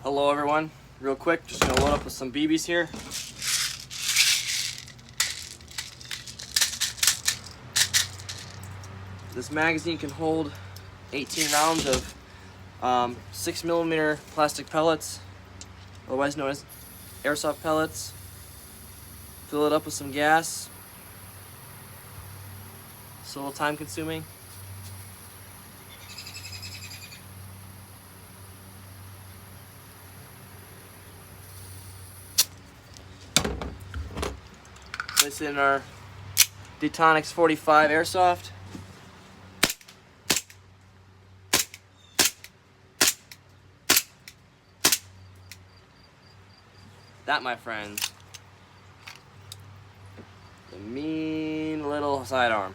Hello everyone, real quick, just gonna load up with some BBs here. This magazine can hold 18 rounds of 6mm plastic pellets, otherwise known as airsoft pellets. Fill it up with some gas. It's a little time consuming. Place it in our Detonics 45 airsoft. That, my friends, the mean little sidearm.